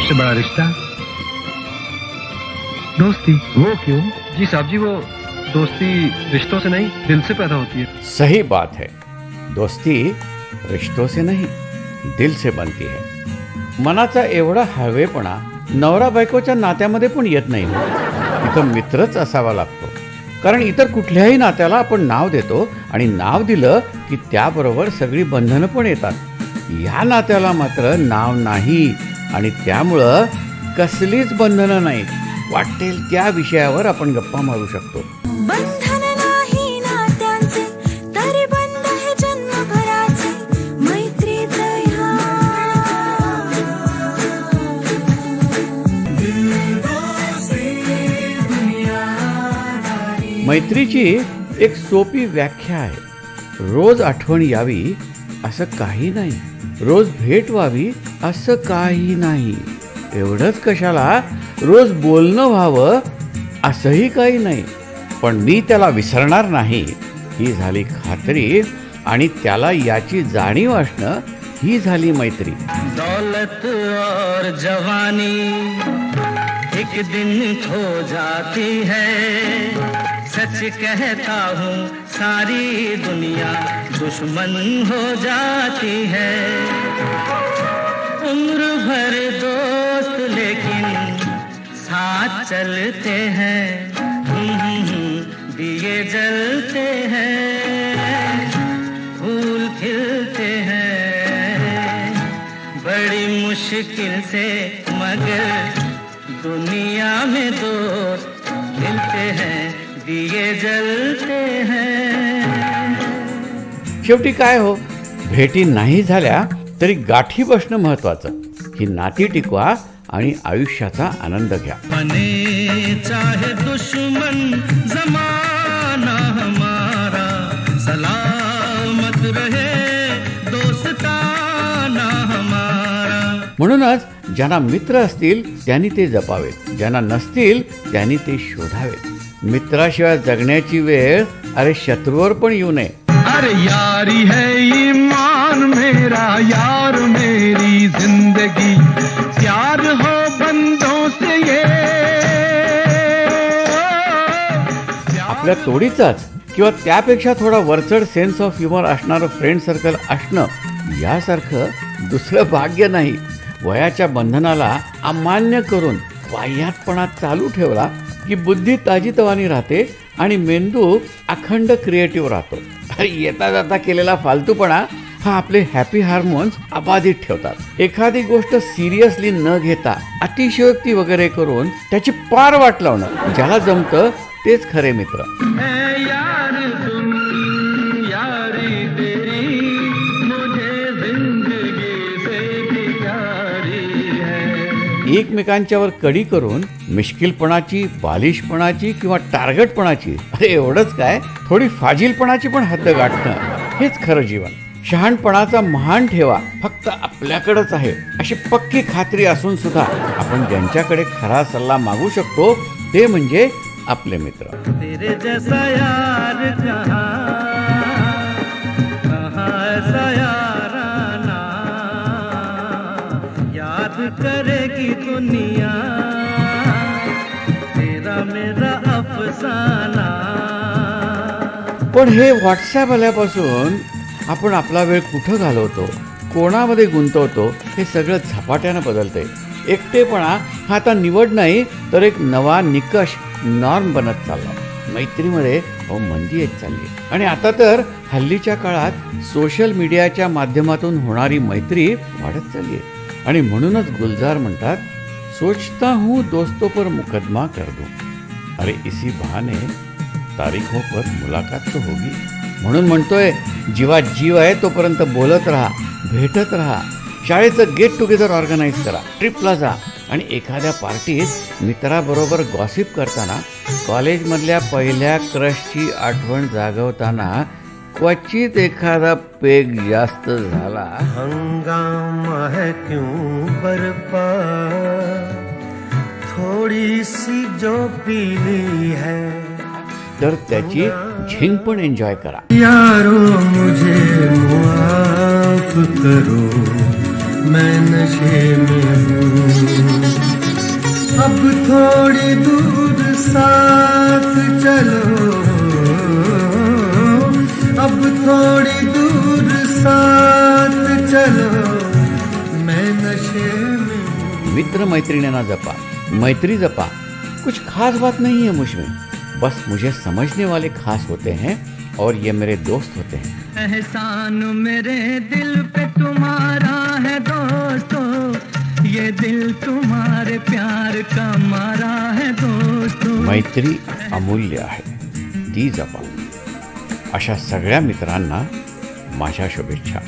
सबसे बड़ा रिश्ता दोस्ती। वो क्यों? जी साहब जी, वो दोस्ती रिश्तों से नहीं दिल से पैदा होती है। सही बात है, दोस्ती रिश्तों से नहीं दिल से बनती है. मनाचा एवढा हळवेपणा नवरा बायकोच्या नात्यामध्ये पण येत नाही. इथं मित्रच असावा लागतो, कारण इतर कुठल्याही नात्याला आपण नाव देतो आणि नाव दिलं की त्याबरोबर सगळी बंधनं पण येतात. या नात्याला मात्र नाव नाही आणि त्यामुळं कसलीच बंधनं नाहीत. वाटेल त्या विषयावर आपण गप्पा मारू शकतो. बंधन नाही नात्यांचे, तरी बंध हे जन्मभराचे. मैत्रीत ह्या मैत्रीची एक सोपी व्याख्या आहे. रोज आठवण यावी असं काही नाही, रोज भेट व्हावी असं काही नाही, एवढंच कशाला रोज बोलणं व्हावं असंही काही नाही. पण मी त्याला विसरणार नाही ही झाली खात्री, आणि त्याला याची जाणीव असणं ही झाली मैत्री. दौलत और जवानी एक दिन खो जाती है, सच कहता हूँ सारी दुनिया दुश्मन हो जाती है. उम्र भर दोस्त लेकिन साथ चलते हैं, दिए जलते हैं, फूल खिलते हैं, बड़ी मुश्किल से मगर दुनिया में दोस्त मिलते हैं, दिए जलते हैं. शेवटी काय हो, भेटी नाही झाल्या तरी गाठी बसणं महत्वाचं. ही नाती टिकवा आणि आयुष्याचा आनंद घ्या. बने चाहे दुश्मन जमाना हमारा, सलामत रहे दोस्ताना हमारा. म्हणूनच ज्यांना मित्र असतील त्यांनी ते जपावेत, ज्यांना नसतील त्यांनी ते शोधावेत. मित्राशिवाय जगण्याची वेळ अरे शत्रूवर पण येऊ नये. अरे यारी है ईमान मेरा, यार मेरी जिंदगी, प्यार हो बंदों से ये. आपल्या तोडीचाच किंवा त्यापेक्षा थोडा वरचढ सेन्स ऑफ ह्युमर असणारं फ्रेंड सर्कल असणं यासारखं दुसरं भाग्य नाही. वयाच्या बंधनाला अमान्य करून वाह्यातपणा चालू ठेवला की बुद्धी ताजीतवानी राहते आणि मेंदू अखंड क्रिएटिव्ह राहतो. येता जाता केलेला फालतूपणा हा आपले हॅपी हार्मोन्स अबाधित ठेवतात. एखादी गोष्ट सिरियसली न घेता अतिशयोक्ती वगैरे करून त्याची पार वाट लावणं, ज्याला जमतं तेच खरे मित्र. है यार तुम यारी तेरी, मुझे जिंदगी से भी प्यारी है. एकमेकांच्यावर कडी करून मिश्किलपणाची, बालिशपणाची किंवा टार्गेटपणाची, अरे एवढंच काय, थोडी फाजीलपणाची पण हद्द गाठणं हेच खरं जीवन. शहाणपणाचा महान ठेवा फक्त आपल्याकडेच आहे अशी पक्की खात्री असून सुद्धा आपण ज्यांच्याकडे खरा सल्ला मागू शकतो ते म्हणजे आपले मित्र. तेरे जैसा यार कहाँ, कहाँ ऐसा याराना, याद करेगी दुनिया तेरा मेरा अफसाना. पण हे व्हॉट्सॲप आल्यापासून आपण आपला वेळ कुठं घालवतो, कोणामध्ये गुंतवतो हे सगळं झपाट्यानं बदलतंय. एकटेपणा हा आता निवड नाही तर एक नवा निकष, नॉर्म बनत चालला. मैत्रीमध्ये मंदी येत चालली. आणि आता तर हल्लीच्या काळात सोशल मीडियाच्या माध्यमातून होणारी मैत्री वाढत चालली आहे. आणि म्हणूनच गुलजार म्हणतात, सोचता हूँ दोस्तों पर मुकदमा कर दूं, अरे इसी बहाने तारीखों पर मुलाकात तो होगी. म्हणून म्हणतोय, जीवात जीव आहे तोपर्यंत बोलत राहा, भेटत राहा. शाळेचं गेट टुगेदर ऑर्गनाईज करा, ट्रिपला जा, आणि एखाद्या पार्टीत मित्राबरोबर गॉसिप करताना, कॉलेजमधल्या पहिल्या क्रशची आठवण जागवताना क्वचित एखादा पेग जास्त झाला, हंगामा है क्यों बरपा, थोड़ी सी जो पीली है, तर त्याची झिंग पण एन्जॉय करा. यारो मुझे माफ करो, मैं नशे में हूँ। अब थोड़ी दूर साथ चलो, अब थोड़ी दूर साथ चलो, मैं नशे में हूँ। मित्र मैत्रिणींना जपा, मैत्री जपा। कुछ खास बात नहीं है मुझ में, बस मुझे समझने वाले खास होते हैं और ये मेरे दोस्त होते हैं। एहसान मेरे दिल पे तुम्हारा है दोस्तों, ये दिल तुम्हारे प्यार का मारा है दोस्तों। मैत्री अमूल्य आहे, ती जपा. अशा सगळ्या मित्रांना माझ्या शुभेच्छा.